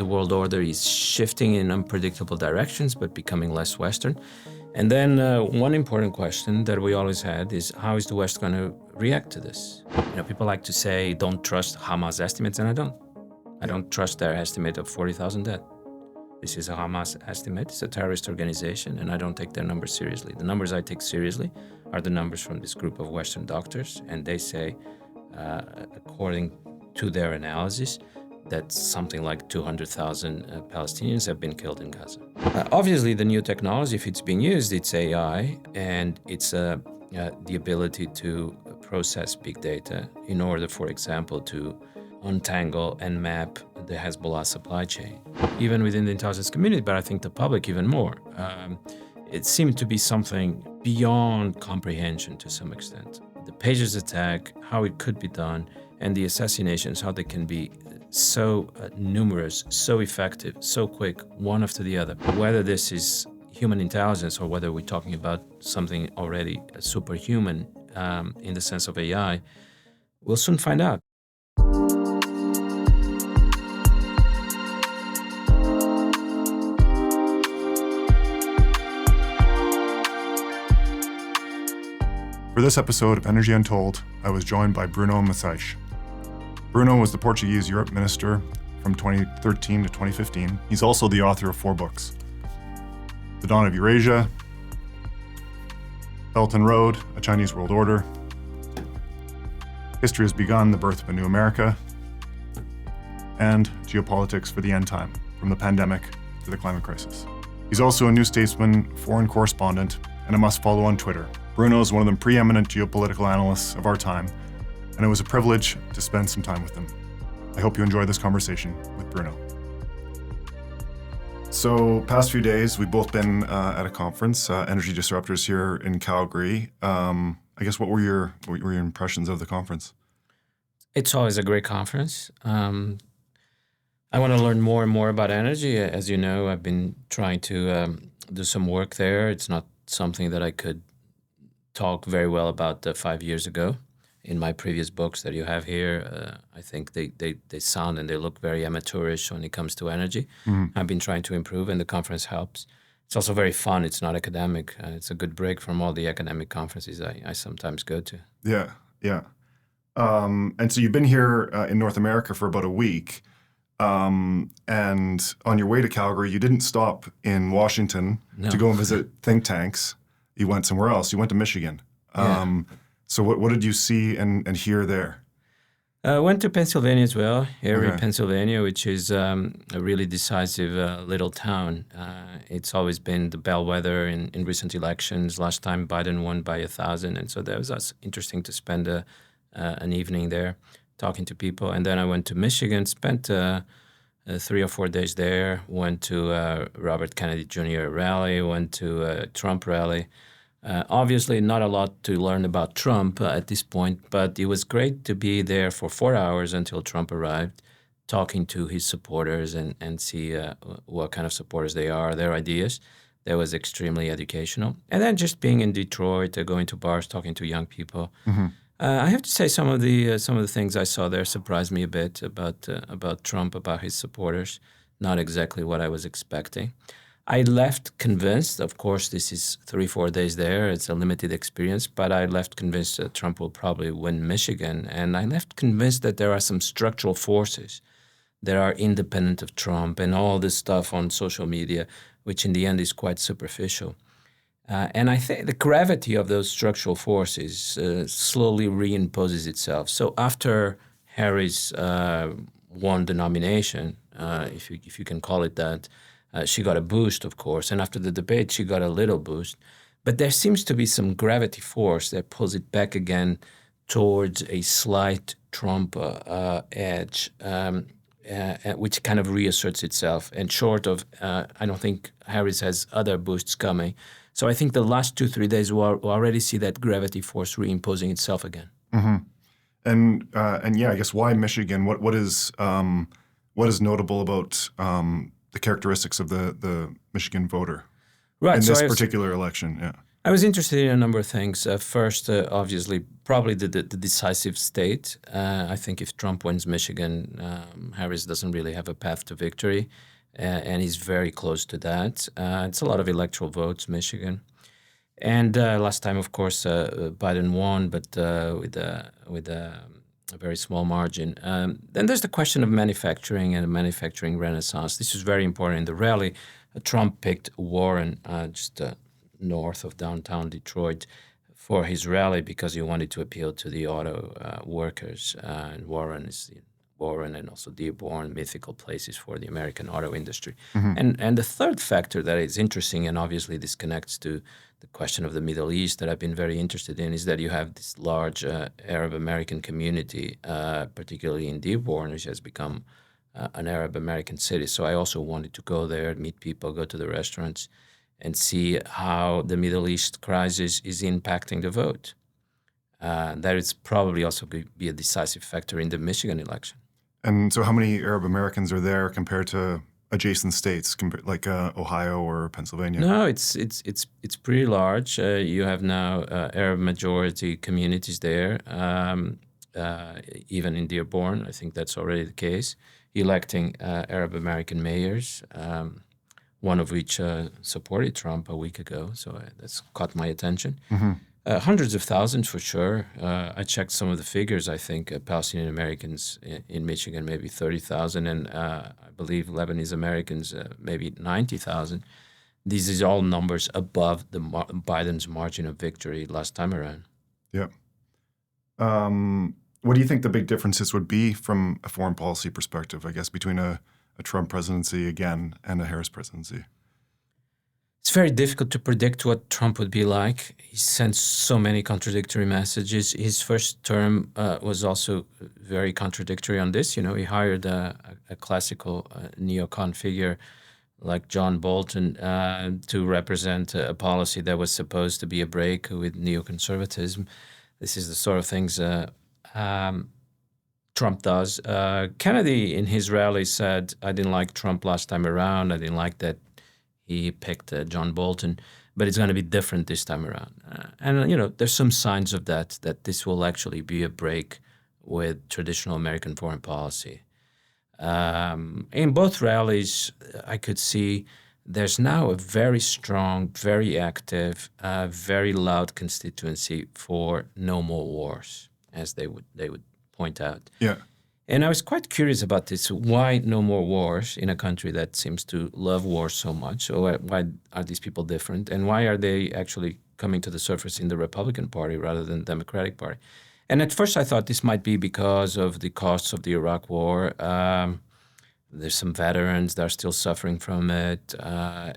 the world order is shifting in unpredictable directions, but becoming less Western. And then one important question that we always had is, how is the West going to react to this? People like to say, don't trust Hamas estimates, and I don't. I don't trust their estimate of 40,000 dead. This is a Hamas estimate. It's a terrorist organization, and I don't take their numbers seriously. The numbers I take seriously are the numbers from this group of Western doctors, and they say, according to their analysis, that something like 200,000 Palestinians have been killed in Gaza. Obviously, the new technology, if it's being used, it's AI, and it's the ability to process big data in order, for example, to untangle and map the Hezbollah supply chain. Even within the intelligence community, but I think the public even more. It seemed to be something beyond comprehension to some extent. The Pages attack, how it could be done, and the assassinations, how they can be so numerous, so effective, so quick, one after the other. Whether this is human intelligence or whether we're talking about something already superhuman in the sense of AI, we'll soon find out. For this episode of Energy Untold, I was joined by Bruno Maçães. Bruno was the Portuguese Europe Minister from 2013 to 2015. He's also the author of 4 books: The Dawn of Eurasia, Belt and Road, A Chinese World Order, History Has Begun, The Birth of a New America, and Geopolitics for the End Time, From the Pandemic to the Climate Crisis. He's also a New Statesman foreign correspondent and a must-follow on Twitter. Bruno is one of the preeminent geopolitical analysts of our time, and it was a privilege to spend some time with him. I hope you enjoy this conversation with Bruno. So, past few days, we've both been at a conference, Energy Disruptors here in Calgary. I guess what were your impressions of the conference? It's always a great conference. I want to learn more and more about energy. As you know, I've been trying to do some work there. It's not something that I could talk very well about 5 years ago. In my previous books that you have here, I think they sound and they look very amateurish when it comes to energy. Mm-hmm. I've been trying to improve, and the conference helps. It's also very fun. It's not academic. It's a good break from all the academic conferences I sometimes go to. Yeah. And so you've been here in North America for about a week. And on your way to Calgary, you didn't stop in Washington to go and visit think tanks. You went somewhere else. You went to Michigan. So what did you see and hear there? I went to Pennsylvania as well, Erie, okay. Pennsylvania, which is a really decisive little town. It's always been the bellwether in recent elections. Last time Biden won by 1,000, and so that was interesting to spend an evening there talking to people. And then I went to Michigan, spent 3 or 4 days there, went to Robert Kennedy Jr. rally, went to a Trump rally. Obviously, not a lot to learn about Trump at this point, but it was great to be there for 4 hours until Trump arrived, talking to his supporters and see what kind of supporters they are, their ideas. That was extremely educational. And then just being in Detroit, going to bars, talking to young people. Mm-hmm. I have to say some of the things I saw there surprised me a bit about Trump, about his supporters. Not exactly what I was expecting. I left convinced, of course, this is 3-4 days there. It's a limited experience, but I left convinced that Trump will probably win Michigan. And I left convinced that there are some structural forces that are independent of Trump and all this stuff on social media, which in the end is quite superficial. And I think the gravity of those structural forces slowly reimposes itself. So after Harris won the nomination, if you can call it that, she got a boost, of course, and after the debate, she got a little boost. But there seems to be some gravity force that pulls it back again towards a slight Trump edge, which kind of reasserts itself. And short of, I don't think Harris has other boosts coming. So I think the last 2-3 days we'll already see that gravity force reimposing itself again. Mm-hmm. And yeah, I guess why Michigan? What is notable about the characteristics of the Michigan voter in this particular election? Yeah. I was interested in a number of things. First, obviously, probably the decisive state. I think if Trump wins Michigan, Harris doesn't really have a path to victory, and he's very close to that. It's a lot of electoral votes, Michigan. And last time, of course, Biden won, but with a very small margin. Then there's the question of manufacturing and a manufacturing renaissance. This was very important in the rally. Trump picked Warren, just north of downtown Detroit, for his rally because he wanted to appeal to the auto workers. And Warren and also Dearborn, mythical places for the American auto industry. And the third factor that is interesting, and obviously this connects to the question of the Middle East that I've been very interested in, is that you have this large Arab American community, particularly in Dearborn, which has become an Arab American city. So I also wanted to go there, meet people, go to the restaurants, and see how the Middle East crisis is impacting the vote. That is probably also going to be a decisive factor in the Michigan election. And so how many Arab Americans are there compared to adjacent states, like Ohio or Pennsylvania? No, it's pretty large. You have now Arab majority communities there, even in Dearborn. I think that's already the case. Electing Arab American mayors, one of which supported Trump a week ago, so that's caught my attention. Hundreds of thousands for sure. I checked some of the figures. I think Palestinian Americans in Michigan, maybe 30,000, and I believe Lebanese Americans, maybe 90,000. These is all numbers above Biden's margin of victory last time around. Yeah. What do you think the big differences would be from a foreign policy perspective, I guess, between a Trump presidency again and a Harris presidency? It's very difficult to predict what Trump would be like. He sent so many contradictory messages. His first term was also very contradictory on this. You know, he hired a classical neocon figure like John Bolton to represent a policy that was supposed to be a break with neoconservatism. This is the sort of things Trump does. Kennedy, in his rally, said, I didn't like Trump last time around. I didn't like that he picked John Bolton, but it's going to be different this time around. And, you know, there's some signs of that this will actually be a break with traditional American foreign policy. In both rallies, I could see there's now a very strong, very active, very loud constituency for no more wars, as they would point out. Yeah. And I was quite curious about this. Why no more wars in a country that seems to love wars so much? Or why are these people different? And why are they actually coming to the surface in the Republican Party rather than the Democratic Party? And at first I thought this might be because of the costs of the Iraq War. There's some veterans that are still suffering from it.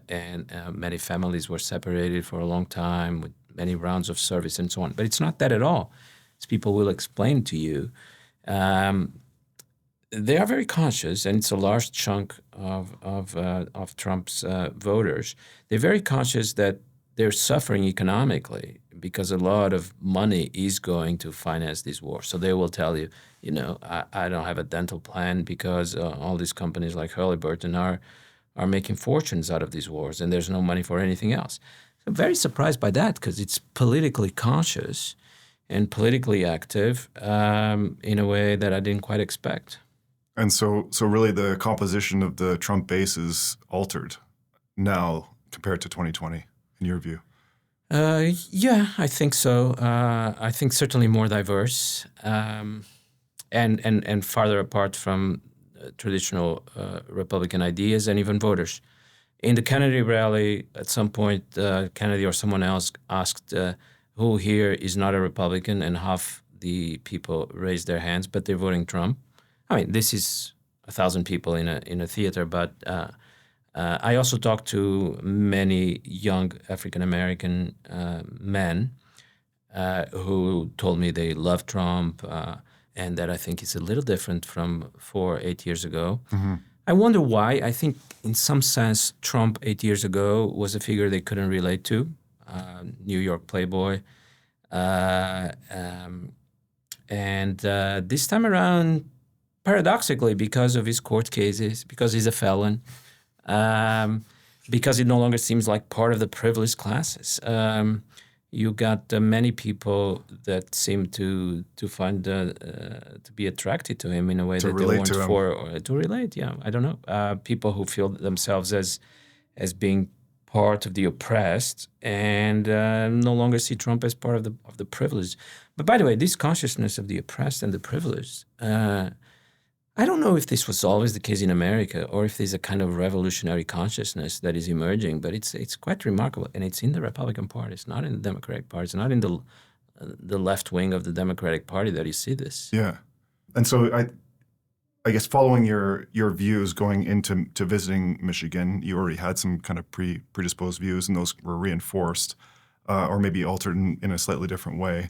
And many families were separated for a long time with many rounds of service and so on. But it's not that at all, as people will explain to you. They are very conscious, and it's a large chunk of Trump's voters. They're very conscious that they're suffering economically because a lot of money is going to finance these wars. So they will tell you, you know, I don't have a dental plan because all these companies like Halliburton are making fortunes out of these wars, and there's no money for anything else. I'm very surprised by that because it's politically conscious and politically active in a way that I didn't quite expect. And so really the composition of the Trump base is altered now compared to 2020, in your view? Yeah, I think so. I think certainly more diverse and farther apart from traditional Republican ideas and even voters. In the Kennedy rally, at some point, Kennedy or someone else asked who here is not a Republican, and half the people raised their hands, but they're voting Trump. I mean, this is 1,000 people in a theater, but I also talked to many young African-American men who told me they love Trump and that I think it's a little different from 8 years ago. Mm-hmm. I wonder why. I think in some sense, Trump 8 years ago was a figure they couldn't relate to, New York playboy. And this time around, paradoxically, because of his court cases, because he's a felon, because it no longer seems like part of the privileged classes. You got many people that seem to find to be attracted to him in a way that they weren't for, or to relate. Yeah, I don't know. People who feel themselves as being part of the oppressed and no longer see Trump as part of the privileged. But by the way, this consciousness of the oppressed and the privileged, I don't know if this was always the case in America or if there's a kind of revolutionary consciousness that is emerging, but it's quite remarkable. And it's in the Republican Party. It's not in the Democratic Party. It's not in the left wing of the Democratic Party that you see this. Yeah. And so I guess following your views going into visiting Michigan, you already had some kind of predisposed views, and those were reinforced or maybe altered in a slightly different way.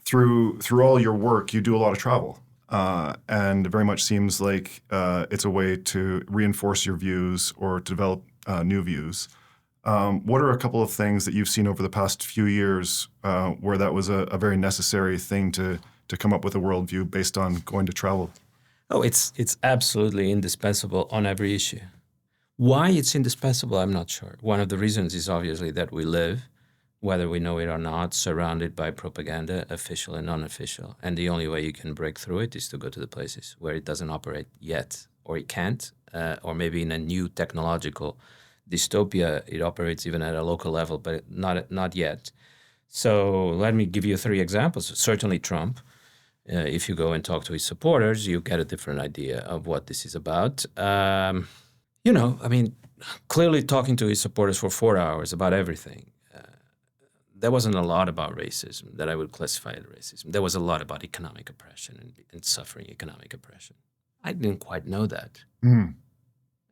Through all your work, you do a lot of travel, and it very much seems like it's a way to reinforce your views or to develop new views. What are a couple of things that you've seen over the past few years where that was a very necessary thing to come up with a worldview based on going to travel? Oh, it's absolutely indispensable on every issue. Why it's indispensable, I'm not sure. One of the reasons is obviously that we live, whether we know it or not, surrounded by propaganda, official and unofficial. And the only way you can break through it is to go to the places where it doesn't operate yet, or it can't, or maybe in a new technological dystopia, it operates even at a local level, but not yet. So let me give you 3 examples. Certainly Trump. If you go and talk to his supporters, you get a different idea of what this is about. Clearly talking to his supporters for 4 hours about everything. There wasn't a lot about racism that I would classify as racism. There was a lot about economic oppression and suffering economic oppression. I didn't quite know that. And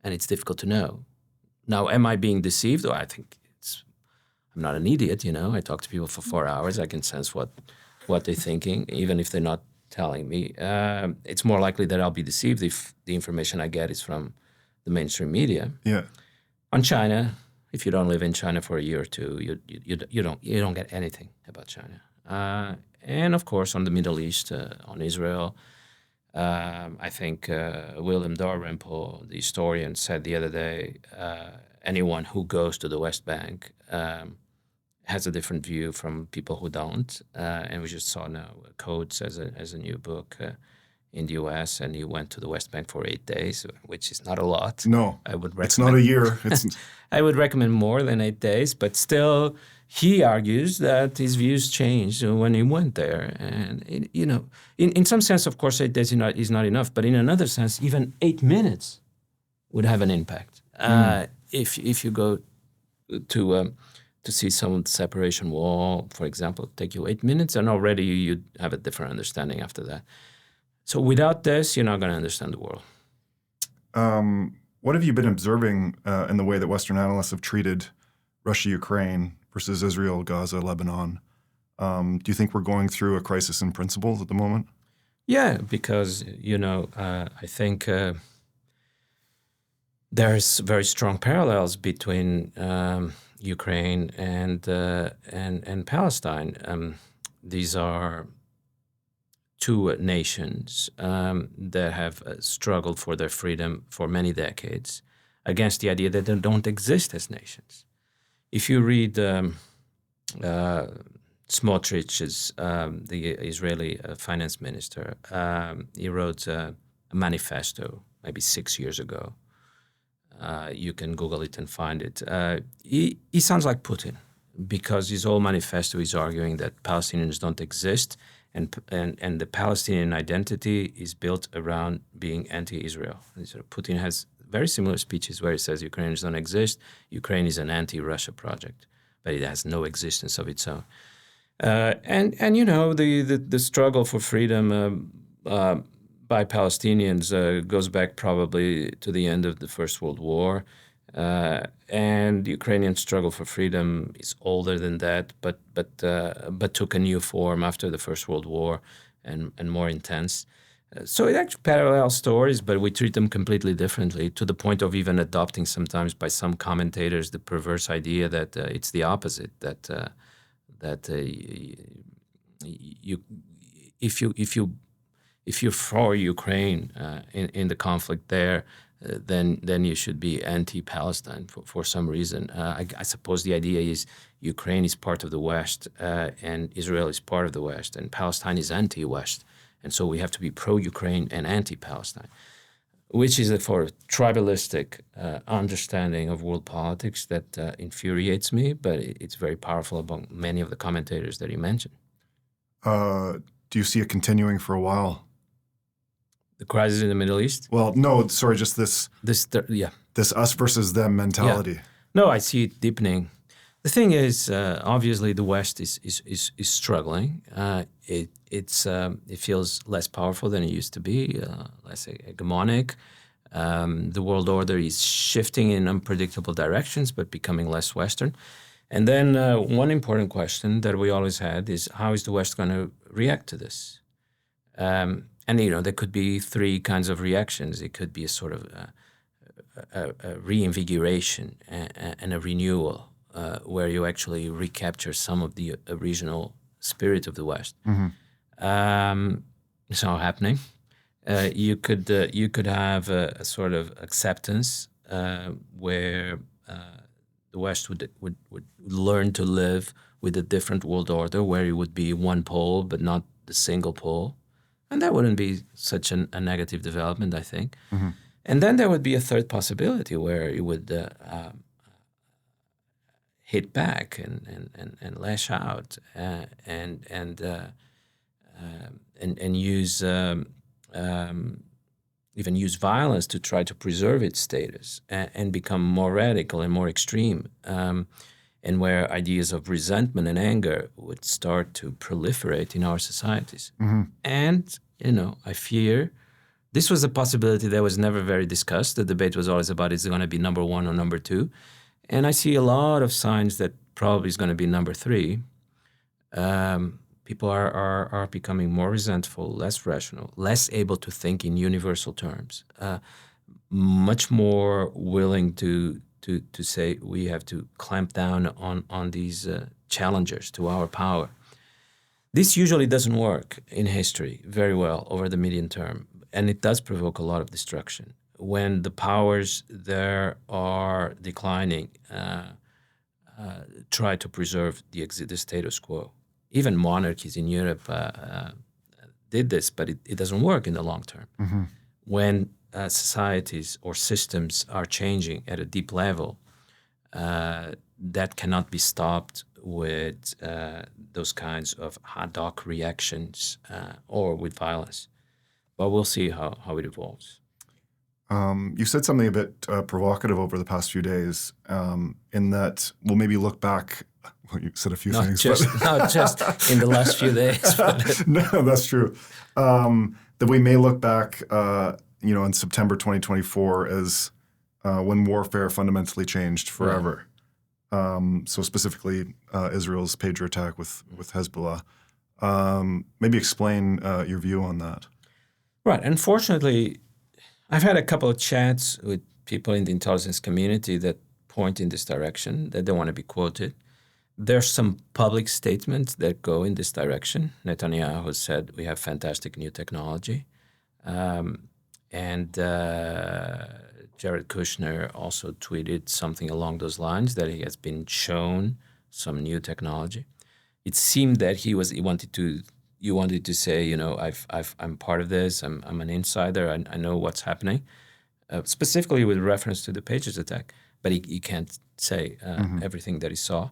it's difficult to know. Now, am I being deceived? Or I think I'm not an idiot, I talk to people for 4 hours. I can sense what they're thinking, even if they're not telling me. It's more likely that I'll be deceived if the information I get is from the mainstream media. Yeah. On China, if you don't live in China for a year or two, you don't get anything about China. And of course, on the Middle East, on Israel, I think William Dalrymple, the historian, said the other day, anyone who goes to the West Bank has a different view from people who don't. And we just saw now Coates as a new book in the U.S., and he went to the West Bank for 8 days, which is not a lot. No, I would recommend, it's not a year. I would recommend more than 8 days, but still, he argues that his views changed when he went there. And, in some sense, of course, 8 days is not enough, but in another sense, even 8 minutes would have an impact. If you go to see some separation wall, for example, take you 8 minutes, and already you'd have a different understanding after that. So without this, you're not going to understand the world. What have you been observing in the way that Western analysts have treated Russia, Ukraine versus Israel, Gaza, Lebanon? Do you think we're going through a crisis in principles at the moment? Yeah, because, I think there's very strong parallels between Ukraine and Palestine. These are 2 nations that have struggled for their freedom for many decades against the idea that they don't exist as nations. If you read Smotrich's, the Israeli finance minister, he wrote a manifesto maybe 6 years ago. You can Google it and find it. He sounds like Putin because his whole manifesto is arguing that Palestinians don't exist, and the Palestinian identity is built around being anti-Israel. So Putin has very similar speeches where he says Ukrainians don't exist, Ukraine is an anti-Russia project, but it has no existence of its own. The struggle for freedom by Palestinians goes back probably to the end of the First World War. And the Ukrainian struggle for freedom is older than that, but took a new form after the First World War and more intense. So it actually parallel stories, but we treat them completely differently, to the point of even adopting sometimes by some commentators the perverse idea that it's the opposite, that if you're for Ukraine in the conflict there, then you should be anti-Palestine for some reason. I suppose the idea is Ukraine is part of the West and Israel is part of the West, and Palestine is anti-West. And so we have to be pro-Ukraine and anti-Palestine, which is a sort of tribalistic understanding of world politics that infuriates me, but it's very powerful among many of the commentators that you mentioned. Do you see it continuing for a while? The crisis in the Middle East? Well, no, sorry, just this us versus them mentality. Yeah. No, I see it deepening. The thing is, obviously, the West is struggling. It feels less powerful than it used to be, less hegemonic. The world order is shifting in unpredictable directions, but becoming less Western. And then one important question that we always had is, how is the West going to react to this? And there could be three kinds of reactions. It could be a sort of a reinvigoration and a renewal, where you actually recapture some of the original spirit of the West. Mm-hmm. It's not happening. You could have a sort of acceptance where the West would learn to live with a different world order, where it would be one pole but not the single pole, and that wouldn't be such a negative development, I think. Mm-hmm. And then there would be a third possibility where it would hit back and lash out and use even use violence to try to preserve its status and become more radical and more extreme, and where ideas of resentment and anger would start to proliferate in our societies. Mm-hmm. And I fear this was a possibility that was never very discussed. The debate was always about, is it going to be number one or number two? And I see a lot of signs that probably is going to be number three. People are becoming more resentful, less rational, less able to think in universal terms, much more willing to say we have to clamp down on these challengers to our power. This usually doesn't work in history very well over the medium term, and it does provoke a lot of destruction. When the powers there are declining, try to preserve the status quo. Even monarchies in Europe did this, but it doesn't work in the long term. Mm-hmm. When societies or systems are changing at a deep level, that cannot be stopped with those kinds of ad hoc reactions or with violence. But we'll see how it evolves. You said something a bit provocative over the past few days, in that we'll maybe look back. Well, you said a few things. Not just in the last few days. No, that's true. That we may look back, in September 2024 as when warfare fundamentally changed forever. Yeah. So specifically, Israel's pager attack with Hezbollah. Maybe explain your view on that. Right. Unfortunately, I've had a couple of chats with people in the intelligence community that point in this direction, that they want to be quoted. There's some public statements that go in this direction. Netanyahu said we have fantastic new technology. And Jared Kushner also tweeted something along those lines, that he has been shown some new technology. It seemed that you wanted to say, I'm part of this. I'm an insider. I know what's happening, specifically with reference to the Pages attack. But he can't say everything that he saw.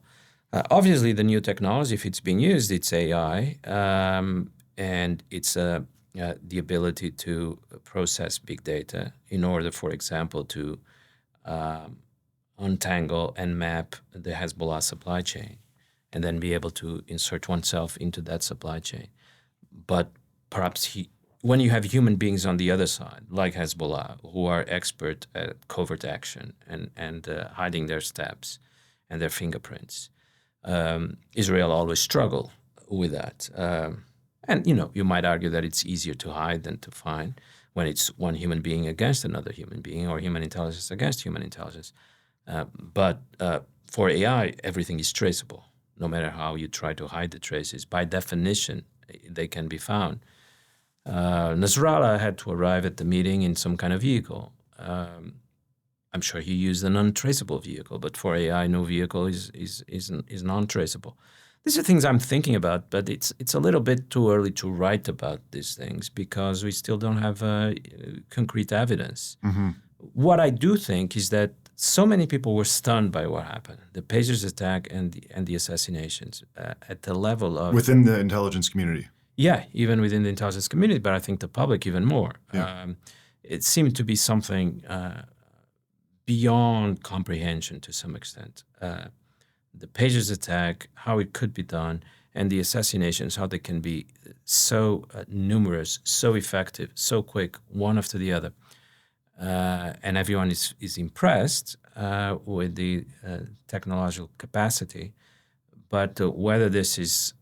Obviously, the new technology, if it's being used, it's AI, and it's the ability to process big data in order, for example, to untangle and map the Hezbollah supply chain, and then be able to insert oneself into that supply chain. But perhaps when you have human beings on the other side, like Hezbollah, who are expert at covert action and hiding their steps and their fingerprints, Israel always struggle with that. And, you might argue that it's easier to hide than to find when it's one human being against another human being, or human intelligence against human intelligence. But for AI, everything is traceable, no matter how you try to hide the traces. By definition, they can be found. Nasrallah had to arrive at the meeting in some kind of vehicle. I'm sure he used an untraceable vehicle, but for AI, no vehicle is non-traceable. These are things I'm thinking about, but it's a little bit too early to write about these things because we still don't have concrete evidence. Mm-hmm. What I do think is that so many people were stunned by what happened, the pagers attack and the assassinations at the level of... Within the intelligence community. Yeah, even within the intelligence community, but I think the public even more. Yeah. It seemed to be something beyond comprehension to some extent. The pagers attack, how it could be done, and the assassinations, how they can be so numerous, so effective, so quick, one after the other. And everyone is impressed with the technological capacity, but whether this is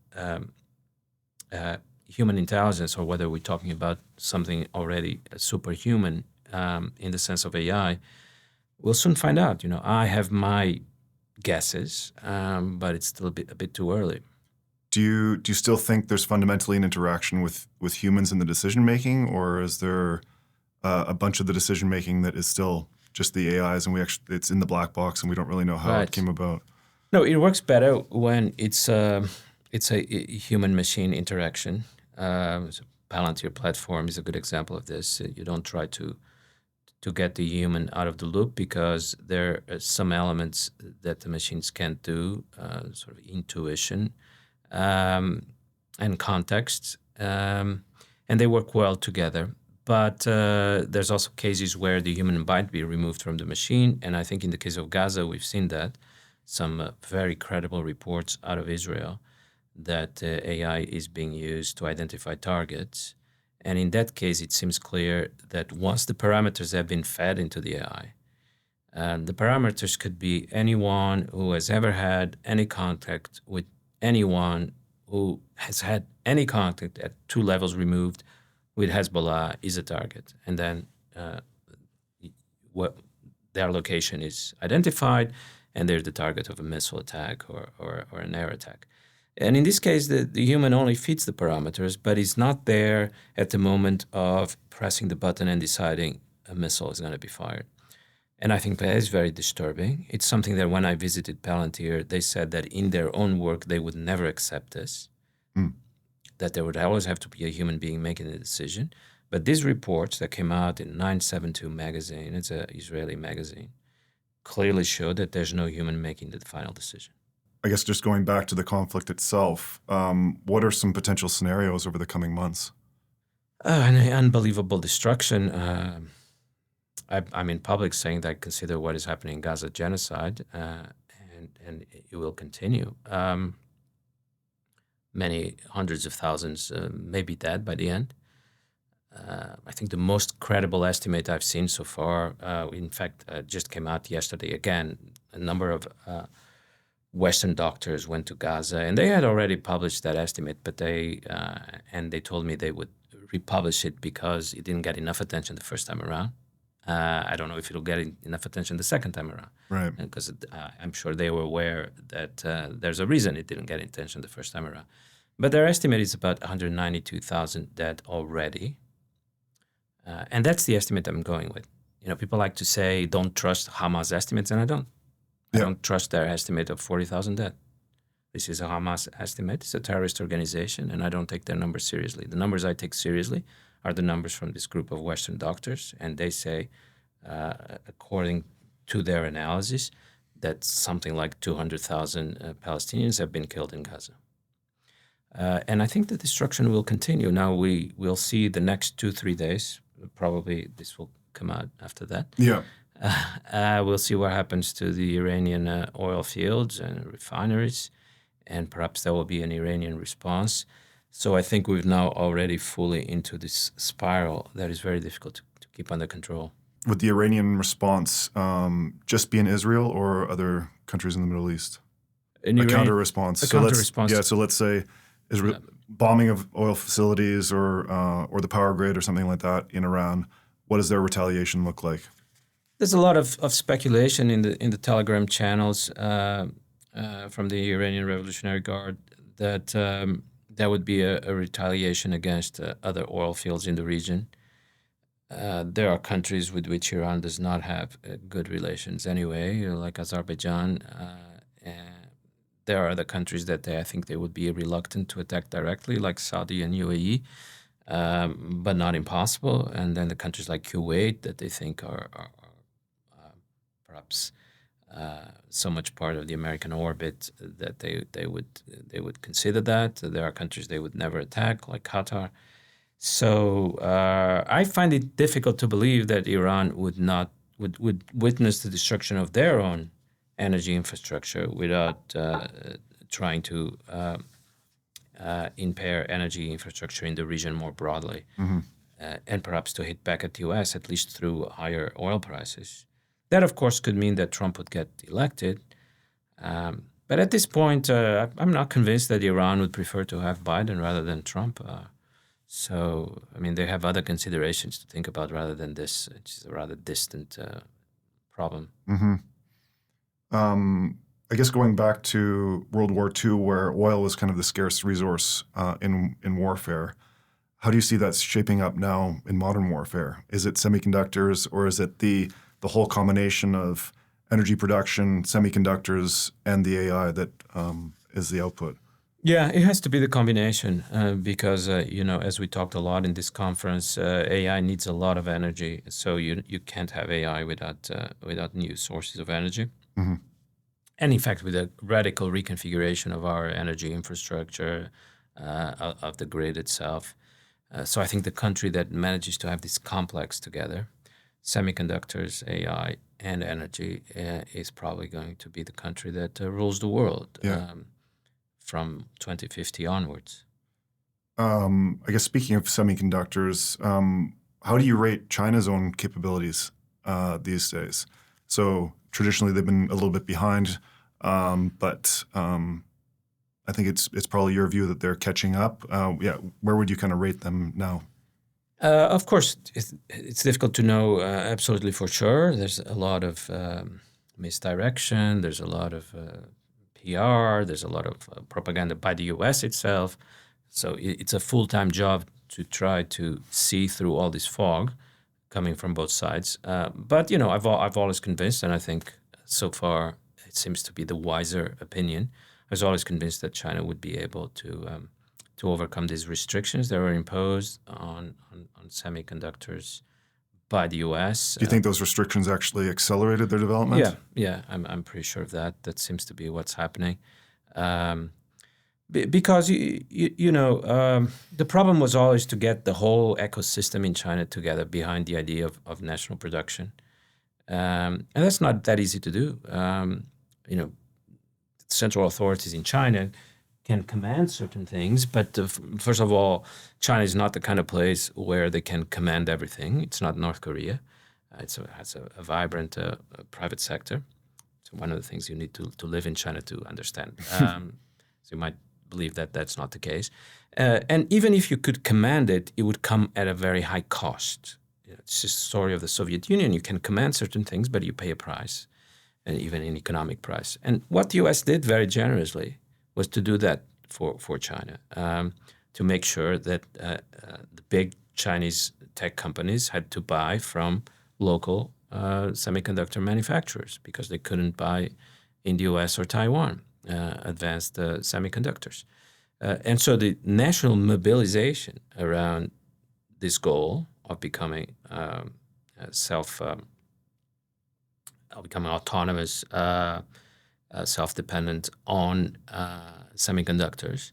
human intelligence or whether we're talking about something already superhuman in the sense of AI, we'll soon find out. I have my guesses, but it's still a bit too early. Do you still think there's fundamentally an interaction with humans in the decision making, or is there a bunch of the decision making that is still just the AIs and it's in the black box and we don't really know how it came about? No, it works better when it's a human-machine interaction. So Palantir platform is a good example of this. You don't try to get the human out of the loop because there are some elements that the machines can't do, sort of intuition and context, and they work well together. But there's also cases where the human might be removed from the machine, and I think in the case of Gaza, we've seen that. Some very credible reports out of Israel that AI is being used to identify targets. And in that case, it seems clear that once the parameters have been fed into the AI, the parameters could be anyone who has ever had any contact with anyone who has had any contact at 2 levels removed with Hezbollah is a target. And then their location is identified, and they're the target of a missile attack or an air attack. And in this case, the human only fits the parameters, but is not there at the moment of pressing the button and deciding a missile is going to be fired. And I think that is very disturbing. It's something that when I visited Palantir, they said that in their own work, they would never accept this, that there would always have to be a human being making the decision. But these reports that came out in 972 magazine, it's an Israeli magazine, clearly show that there's no human making the final decision. I guess just going back to the conflict itself, what are some potential scenarios over the coming months? An unbelievable destruction. I'm in public saying that I consider what is happening in Gaza genocide, and it will continue. Many hundreds of thousands may be dead by the end. I think the most credible estimate I've seen so far, in fact, just came out yesterday again, a number of Western doctors went to Gaza, and they had already published that estimate, but they told me they would republish it because it didn't get enough attention the first time around. I don't know if it'll get enough attention the second time around. Right. Because I'm sure they were aware that there's a reason it didn't get attention the first time around. But their estimate is about 192,000 dead already. And that's the estimate I'm going with. People like to say, don't trust Hamas estimates, and I don't. I don't trust their estimate of 40,000 dead. This is a Hamas estimate. It's a terrorist organization, and I don't take their numbers seriously. The numbers I take seriously are the numbers from this group of Western doctors, and they say, according to their analysis, that something like 200,000 Palestinians have been killed in Gaza. And I think the destruction will continue. Now we will see the next 2-3 days. Probably this will come out after that. Yeah. We'll see what happens to the Iranian oil fields and refineries, and perhaps there will be an Iranian response. So I think we've now already fully into this spiral that is very difficult to keep under control. Would the Iranian response just be in Israel or other countries in the Middle East? A counter-response. Counter-response. So let's say Israel, bombing of oil facilities or the power grid or something like that in Iran. What does their retaliation look like? There's a lot of speculation in the Telegram channels from the Iranian Revolutionary Guard that there would be a retaliation against other oil fields in the region. there are countries with which Iran does not have good relations anyway, like Azerbaijan. There are other countries that I think they would be reluctant to attack directly, like Saudi and UAE, but not impossible. And then the countries like Kuwait that they think are perhaps so much part of the American orbit that they would consider that. There are countries they would never attack, like Qatar. So I find it difficult to believe that Iran would witness the destruction of their own energy infrastructure without trying to impair energy infrastructure in the region more broadly, and perhaps to hit back at the U.S. at least through higher oil prices. That, of course, could mean that Trump would get elected. But at this point, I'm not convinced that Iran would prefer to have Biden rather than Trump. So, I mean, they have other considerations to think about rather than this, which is a rather distant problem. I guess going back to World War II, where oil was kind of the scarce resource in warfare, how do you see that shaping up now in modern warfare? Is it semiconductors, or is it the whole combination of energy production, semiconductors, and the AI that is the output? Yeah, it has to be the combination because, as we talked a lot in this conference, AI needs a lot of energy. So you can't have AI without new sources of energy. And in fact, with a radical reconfiguration of our energy infrastructure, of the grid itself. So I think the country that manages to have this complex together, semiconductors, AI, and energy, is probably going to be the country that rules the world. Yeah. From 2050 onwards. I guess speaking of semiconductors, how do you rate China's own capabilities these days? So traditionally they've been a little bit behind, but I think it's probably your view that they're catching up. Where would you kind of rate them now? Of course, it's difficult to know absolutely for sure. There's a lot of misdirection. There's a lot of PR, there's a lot of propaganda by the U.S. itself. So it's a full-time job to try to see through all this fog coming from both sides. But, I've always convinced, and I think so far it seems to be the wiser opinion, I was always convinced that China would be able to overcome these restrictions that were imposed on semiconductors by the U.S. Do you think those restrictions actually accelerated their development? Yeah, I'm pretty sure of that. That seems to be what's happening. Because, the problem was always to get the whole ecosystem in China together behind the idea of national production. And that's not that easy to do. Central authorities in China can command certain things, but first of all, China is not the kind of place where they can command everything. It's not North Korea. It has a vibrant private sector. So one of the things you need to live in China to understand. So you might believe that that's not the case. And even if you could command it, it would come at a very high cost. It's just the story of the Soviet Union. You can command certain things, but you pay a price, and even an economic price. And what the U.S. did very generously was to do that for China, to make sure that the big Chinese tech companies had to buy from local semiconductor manufacturers because they couldn't buy in the US or Taiwan advanced semiconductors. And so the national mobilization around this goal of becoming becoming autonomous, self-dependent on semiconductors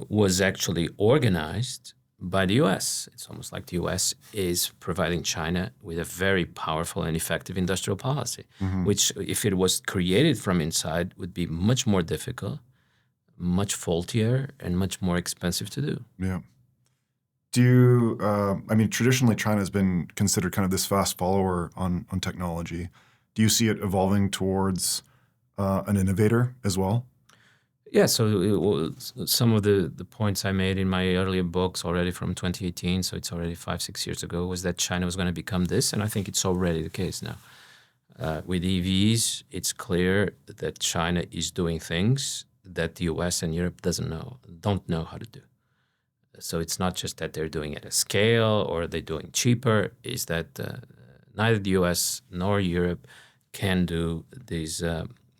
was actually organized by the U.S. It's almost like the U.S. is providing China with a very powerful and effective industrial policy, which, if it was created from inside, would be much more difficult, much faultier, and much more expensive to do. Yeah. Do you, traditionally China has been considered kind of this fast follower on technology. Do you see it evolving towards an innovator as well? Yeah, so some of the points I made in my earlier books already from 2018, so it's already 5-6 years ago, was that China was going to become this, and I think it's already the case now. With EVs, it's clear that China is doing things that the US and Europe don't know how to do. So it's not just that they're doing it at a scale or they're doing cheaper, is that neither the US nor Europe can do these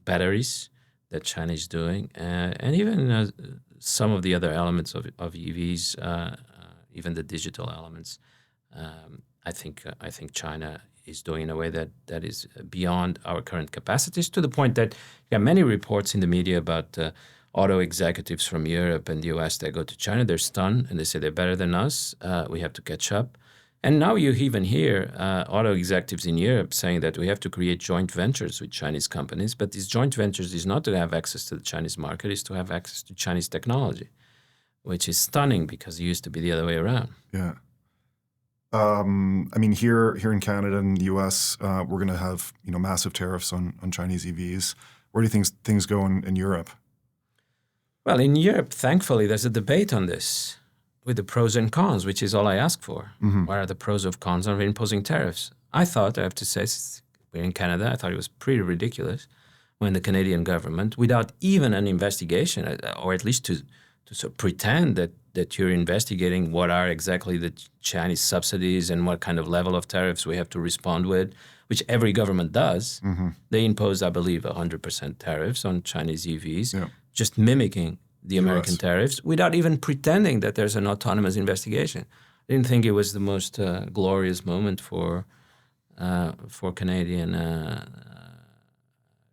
batteries that China is doing. And even some of the other elements of EVs, even the digital elements, I think China is doing in a way that is beyond our current capacities, to the point that you have many reports in the media about auto executives from Europe and the US that go to China. They're stunned and they say they're better than us. We have to catch up. And now you even hear auto executives in Europe saying that we have to create joint ventures with Chinese companies. But these joint ventures is not to have access to the Chinese market, it's to have access to Chinese technology, which is stunning because it used to be the other way around. Yeah. I mean, here in Canada and the U.S., we're going to have massive tariffs on Chinese EVs. Where do you think things go in Europe? Well, in Europe, thankfully, there's a debate on this with the pros and cons, which is all I ask for. Mm-hmm. What are the pros of cons of imposing tariffs? I have to say, we're in Canada, I thought it was pretty ridiculous when the Canadian government, without even an investigation, or at least to sort of pretend that you're investigating what are exactly the Chinese subsidies and what kind of level of tariffs we have to respond with, which every government does. Mm-hmm. They impose, I believe, 100% tariffs on Chinese EVs, yeah. just mimicking the American tariffs without even pretending that there's an autonomous investigation. I didn't think it was the most glorious moment for Canadian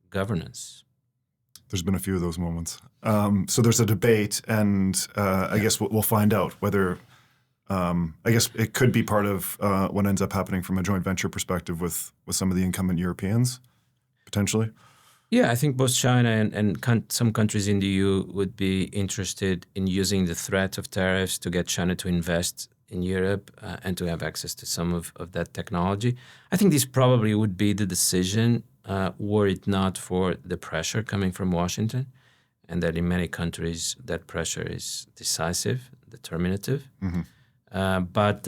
governance. There's been a few of those moments. So there's a debate, and I guess we'll find out whether, I guess it could be part of what ends up happening from a joint venture perspective with some of the incumbent Europeans, potentially. Yeah, I think both China and some countries in the EU would be interested in using the threat of tariffs to get China to invest in Europe and to have access to some of that technology. I think this probably would be the decision were it not for the pressure coming from Washington, and that in many countries that pressure is decisive, determinative. Mm-hmm. But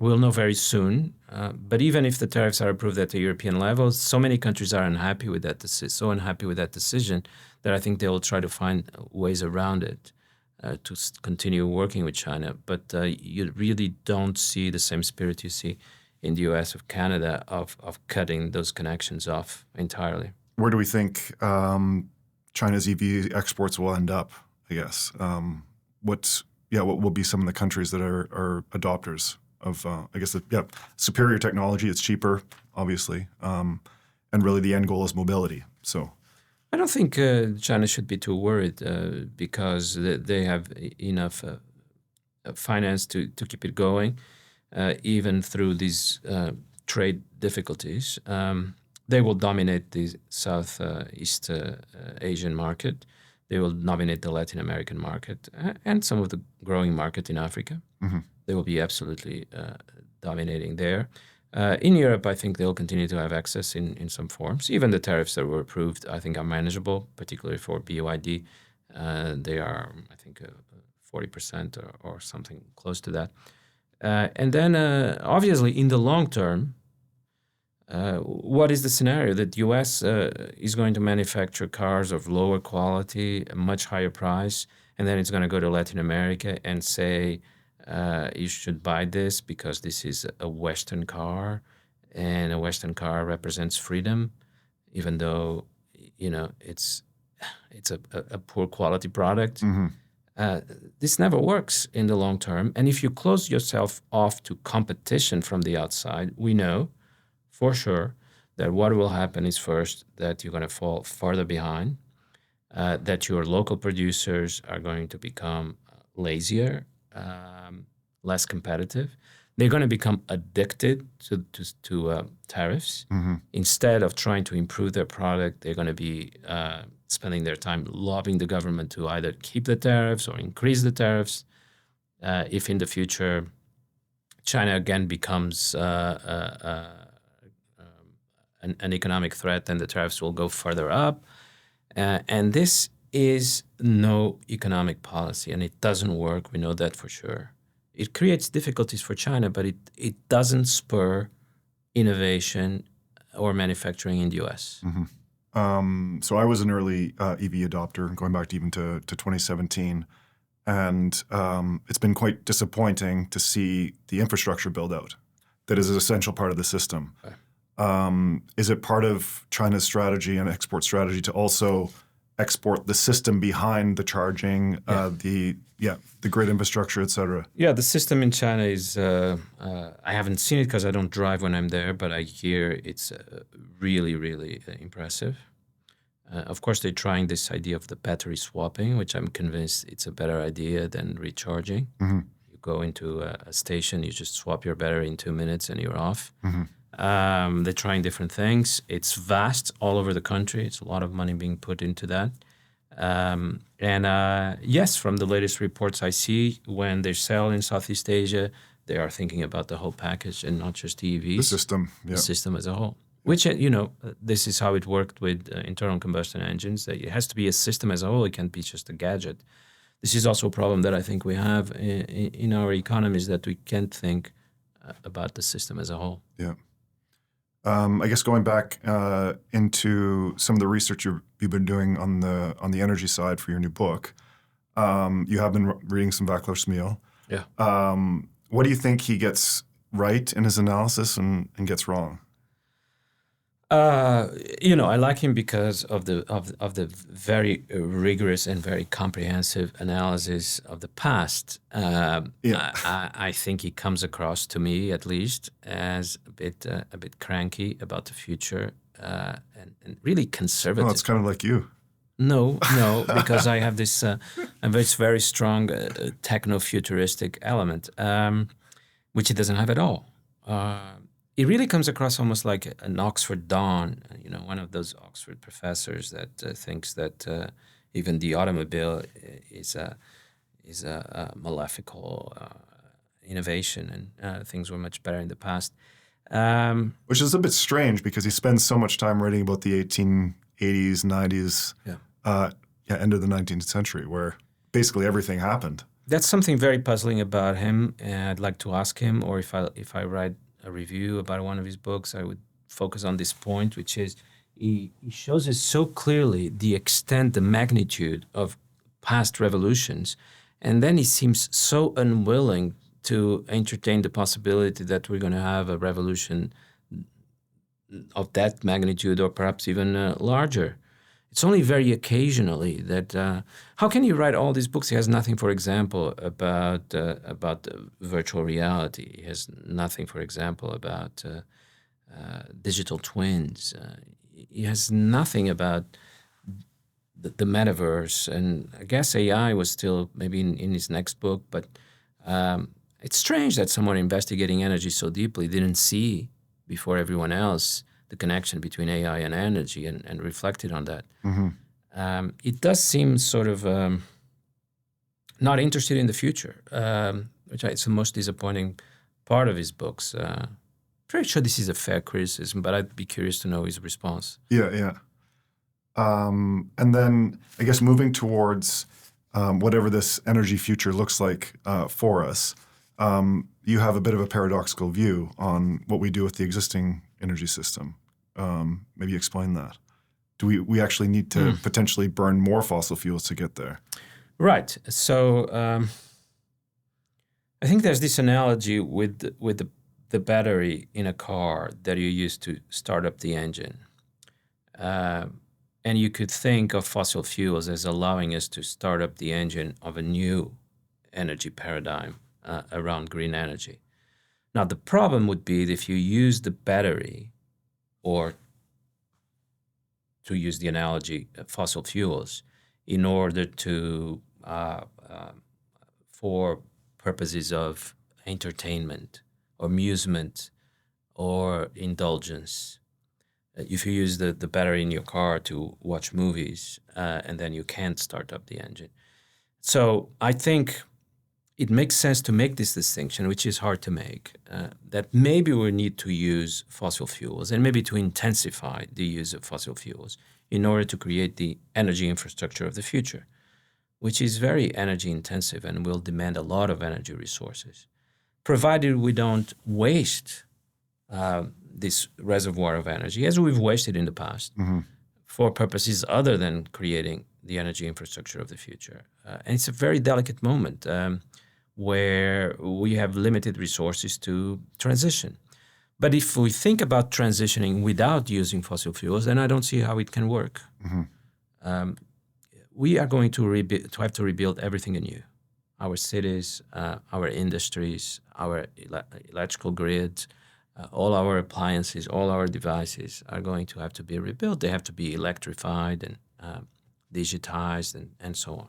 we'll know very soon. But even if the tariffs are approved at the European level, so many countries are unhappy with that decision that I think they will try to find ways around it to continue working with China. But you really don't see the same spirit you see in the US or Canada of cutting those connections off entirely. Where do we think China's EV exports will end up, I guess? What will be some of the countries that are adopters of, I guess, superior technology? It's cheaper, obviously, and really the end goal is mobility. So, I don't think China should be too worried because they have enough finance to keep it going, even through these trade difficulties. They will dominate the Southeast Asian market. They will dominate the Latin American market and some of the growing market in Africa. Mm-hmm. They will be absolutely dominating there. In Europe, I think they'll continue to have access in some forms. Even the tariffs that were approved, I think, are manageable, particularly for BYD. They are, I think, 40% or something close to that. And then, obviously, in the long term, what is the scenario? That the U.S. is going to manufacture cars of lower quality, a much higher price, and then it's going to go to Latin America and say, you should buy this because this is a Western car, and a Western car represents freedom, even though it's a poor quality product. Mm-hmm. This never works in the long term. And if you close yourself off to competition from the outside, we know for sure that what will happen is, first, that you're going to fall farther behind, that your local producers are going to become lazier, less competitive. They're going to become addicted to tariffs. Mm-hmm. Instead of trying to improve their product, they're going to be spending their time lobbying the government to either keep the tariffs or increase the tariffs. If in the future China again becomes an economic threat, then the tariffs will go further up. And this is no economic policy, and it doesn't work. We know that for sure. It creates difficulties for China, but it doesn't spur innovation or manufacturing in the U.S. Mm-hmm. So I was an early EV adopter, going back to 2017. And it's been quite disappointing to see the infrastructure build out that is an essential part of the system. Okay. Is it part of China's strategy and export strategy to also export the system behind the charging, the grid infrastructure, et cetera? Yeah, the system in China is, I haven't seen it because I don't drive when I'm there, but I hear it's really, really impressive. Of course, they're trying this idea of the battery swapping, which I'm convinced it's a better idea than recharging. Mm-hmm. You go into a station, you just swap your battery in 2 minutes and you're off. Mm-hmm. They're trying different things. It's vast all over the country. It's a lot of money being put into that. Yes, from the latest reports I see, when they sell in Southeast Asia, they are thinking about the whole package and not just EVs. The system, The system as a whole. Which, this is how it worked with internal combustion engines. That it has to be a system as a whole. It can't be just a gadget. This is also a problem that I think we have in our economies, that we can't think about the system as a whole. Yeah. I guess going back into some of the research you've been doing on the energy side for your new book, you have been reading some Vaclav Smil. Yeah. What do you think he gets right in his analysis and gets wrong? I like him because of the very rigorous and very comprehensive analysis of the past. I think he comes across, to me at least, as a bit cranky about the future and really conservative. Oh, it's kind of like you. No, because I have this very strong techno-futuristic element, which he doesn't have at all. It really comes across almost like an Oxford Don, one of those Oxford professors that thinks that even the automobile is a malefical innovation and things were much better in the past. Which is a bit strange because he spends so much time writing about the 1880s, 90s, end of the 19th century, where basically everything happened. That's something very puzzling about him, and I'd like to ask him, or if I write a review about one of his books, I would focus on this point, which is he shows us so clearly the extent, the magnitude of past revolutions, and then he seems so unwilling to entertain the possibility that we're going to have a revolution of that magnitude or perhaps even larger. It's only very occasionally that. How can you write all these books? He has nothing, for example, about virtual reality. He has nothing, for example, about digital twins. He has nothing about the metaverse. And I guess AI was still maybe in his next book. But it's strange that someone investigating energy so deeply didn't see before everyone else the connection between AI and energy and reflected on that. Mm-hmm. It does seem sort of not interested in the future, which is the most disappointing part of his books. Pretty sure this is a fair criticism, but I'd be curious to know his response. Yeah. And then I guess moving towards whatever this energy future looks like for us, you have a bit of a paradoxical view on what we do with the existing energy system. Maybe explain that. Do we actually need to potentially burn more fossil fuels to get there? Right. So I think there's this analogy with the battery in a car that you use to start up the engine. And you could think of fossil fuels as allowing us to start up the engine of a new energy paradigm around green energy. Now, the problem would be if you use the battery, or to use the analogy, fossil fuels, in order to, for purposes of entertainment, or amusement, or indulgence. If you use the battery in your car to watch movies, and then you can't start up the engine. So I think it makes sense to make this distinction, which is hard to make, that maybe we need to use fossil fuels and maybe to intensify the use of fossil fuels in order to create the energy infrastructure of the future, which is very energy intensive and will demand a lot of energy resources, provided we don't waste this reservoir of energy, as we've wasted in the past, for purposes other than creating the energy infrastructure of the future. And it's a very delicate moment where we have limited resources to transition. But if we think about transitioning without using fossil fuels, then I don't see how it can work. We are going to have to rebuild everything anew. Our cities, our industries, our electrical grids, all our appliances, all our devices are going to have to be rebuilt. They have to be electrified and digitized and so on.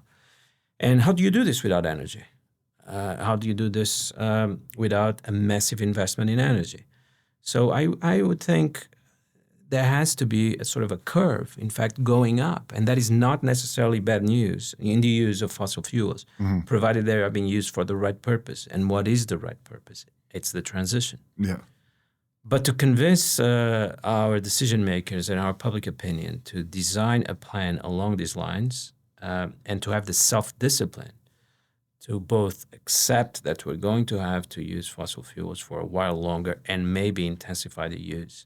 And how do you do this without energy? How do you do this without a massive investment in energy? So I would think there has to be a sort of a curve, in fact, going up. And that is not necessarily bad news in the use of fossil fuels, provided they are being used for the right purpose. And what is the right purpose? It's the transition. Yeah. But to convince our decision makers and our public opinion to design a plan along these lines and to have the self-discipline to both accept that we're going to have to use fossil fuels for a while longer and maybe intensify the use.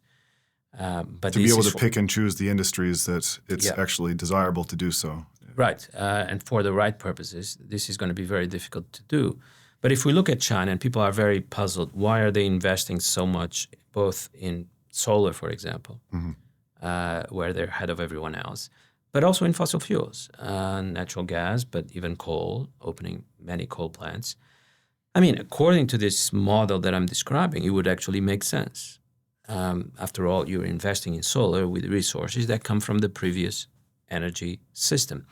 But to be able to pick and choose the industries that it's actually desirable to do so. Right. And for the right purposes, this is going to be very difficult to do. But if we look at China, and people are very puzzled, why are they investing so much both in solar, for example, where they're ahead of everyone else, but also in fossil fuels, natural gas, but even coal, opening many coal plants. I mean, according to this model that I'm describing, it would actually make sense. After all, you're investing in solar with resources that come from the previous energy system.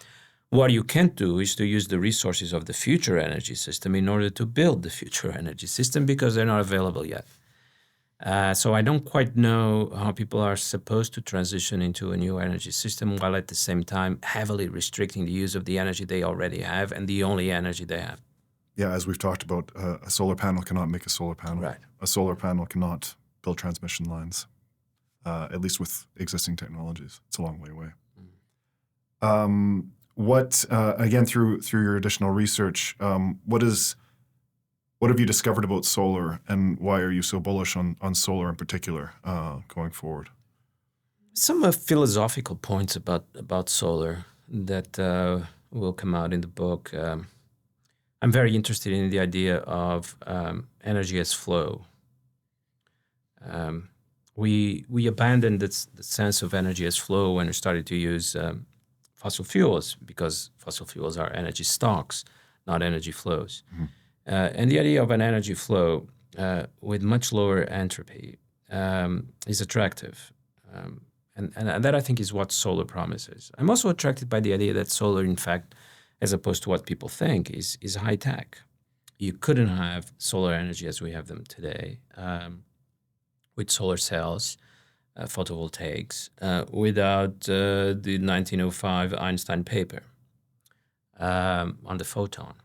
What you can't do is to use the resources of the future energy system in order to build the future energy system because they're not available yet. So I don't quite know how people are supposed to transition into a new energy system while at the same time heavily restricting the use of the energy they already have and the only energy they have. Yeah, as we've talked about, a solar panel cannot make a solar panel. Right. A solar panel cannot build transmission lines, at least with existing technologies. It's a long way away. Again, through your additional research, what have you discovered about solar, and why are you so bullish on solar in particular going forward? Some philosophical points about solar that will come out in the book. I'm very interested in the idea of energy as flow. We abandoned the sense of energy as flow when we started to use fossil fuels, because fossil fuels are energy stocks, not energy flows. And the idea of an energy flow with much lower entropy is attractive. And that, I think, is what solar promises. I'm also attracted by the idea that solar, in fact, as opposed to what people think, is high tech. You couldn't have solar energy as we have them today with solar cells, photovoltaics, without the 1905 Einstein paper on the photon.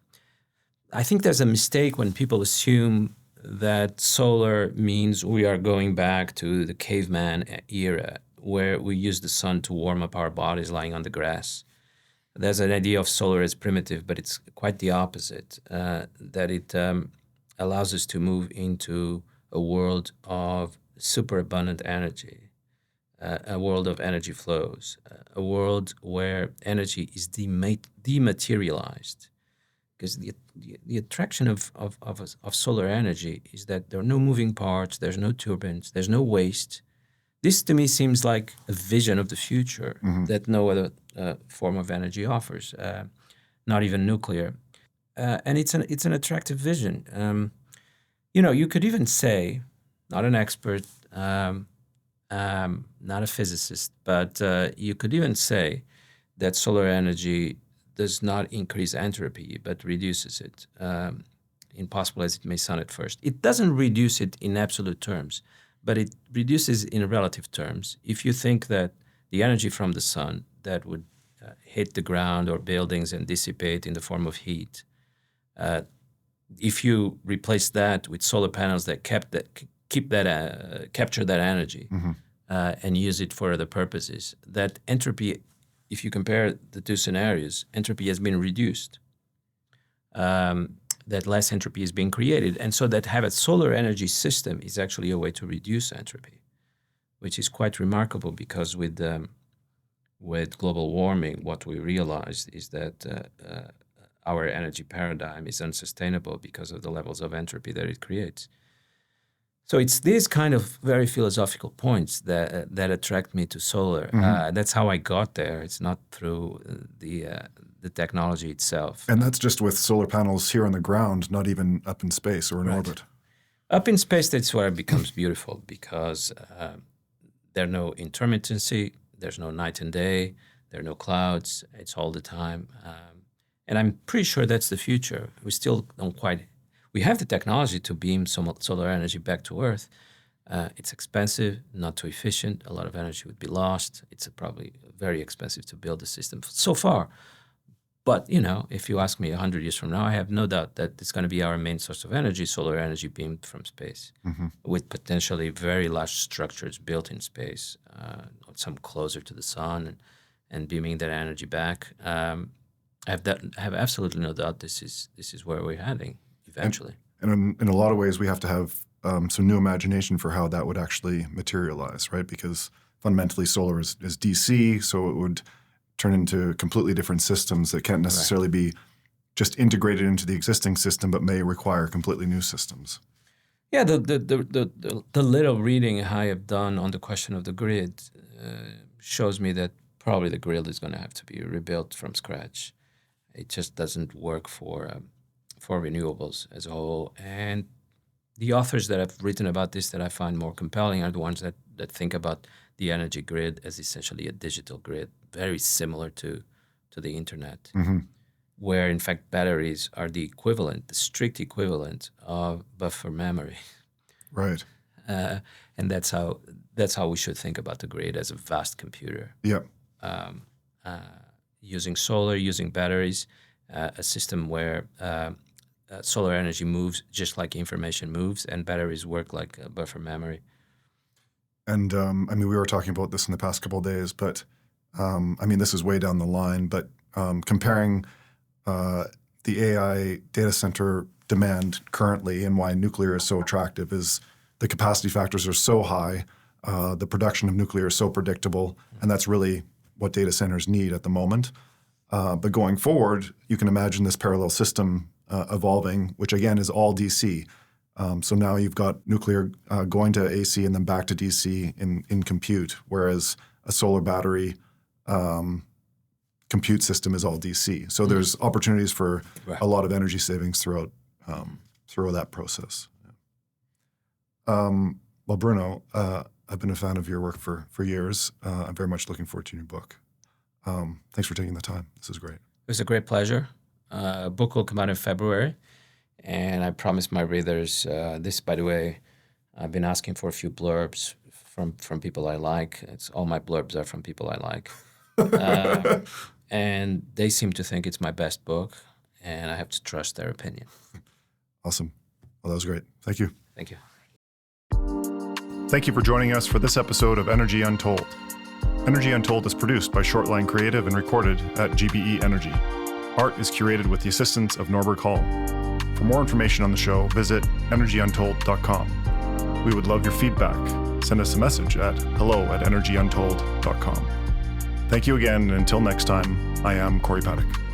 I think there's a mistake when people assume that solar means we are going back to the caveman era, where we use the sun to warm up our bodies lying on the grass. There's an idea of solar as primitive, but it's quite the opposite, that it allows us to move into a world of superabundant energy, a world of energy flows, a world where energy is dematerialized. Because the attraction of solar energy is that there are no moving parts, there's no turbines, there's no waste. This to me seems like a vision of the future that no other form of energy offers, not even nuclear. And it's an attractive vision. You could even say, not an expert, not a physicist, but you could even say that solar energy does not increase entropy, but reduces it, impossible as it may sound at first. It doesn't reduce it in absolute terms, but it reduces in relative terms. If you think that the energy from the sun that would hit the ground or buildings and dissipate in the form of heat, if you replace that with solar panels that capture that energy and use it for other purposes, that entropy, if you compare the two scenarios, entropy has been reduced. That less entropy is being created. And so that have a solar energy system is actually a way to reduce entropy, which is quite remarkable because with with global warming, what we realized is that our energy paradigm is unsustainable because of the levels of entropy that it creates. So it's these kind of very philosophical points that attract me to solar. Mm-hmm. That's how I got there. It's not through the technology itself. And that's just with solar panels here on the ground, not even up in space or in orbit. Up in space, that's where it becomes beautiful because there's no intermittency, there's no night and day, there are no clouds, it's all the time. And I'm pretty sure that's the future. We still don't quite... We have the technology to beam solar energy back to Earth. It's expensive, not too efficient. A lot of energy would be lost. It's probably very expensive to build the system so far. But, if you ask me 100 years from now, I have no doubt that it's going to be our main source of energy, solar energy beamed from space, with potentially very large structures built in space, some closer to the sun, and beaming that energy back. I have absolutely no doubt this is where we're heading eventually. And in a lot of ways, we have to have some new imagination for how that would actually materialize, right? Because fundamentally, solar is DC, so it would turn into completely different systems that can't necessarily be just integrated into the existing system, but may require completely new systems. Yeah, the little reading I have done on the question of the grid shows me that probably the grid is going to have to be rebuilt from scratch. It just doesn't work for renewables as a whole. And the authors that have written about this that I find more compelling are the ones that think about the energy grid as essentially a digital grid, very similar to the internet, where in fact batteries are the strict equivalent of buffer memory. Right. And that's how we should think about the grid, as a vast computer. Yep. Using solar, using batteries, a system where solar energy moves just like information moves, and batteries work like a buffer memory. And we were talking about this in the past couple of days, but this is way down the line, but comparing the AI data center demand currently and why nuclear is so attractive is the capacity factors are so high, the production of nuclear is so predictable, and that's really what data centers need at the moment. But going forward, you can imagine this parallel system evolving, which again is all DC. So now you've got nuclear going to AC and then back to DC in compute, whereas a solar battery compute system is all DC. So there's opportunities for a lot of energy savings throughout that process. Well, Bruno, I've been a fan of your work for years. I'm very much looking forward to your new book. Thanks for taking the time. This is great. It was a great pleasure. Book will come out in February, and I promised my readers this. By the way, I've been asking for a few blurbs from people I like. All my blurbs are from people I like, and they seem to think it's my best book, and I have to trust their opinion. Awesome. Well, that was great. Thank you. Thank you. Thank you for joining us for this episode of Energy Untold. Energy Untold is produced by Shortline Creative and recorded at GBE Energy. Art is curated with the assistance of Norbert Hall. For more information on the show, visit energyuntold.com. We would love your feedback. Send us a message at hello@energyuntold.com. Thank you again, and until next time, I am Corey Paddock.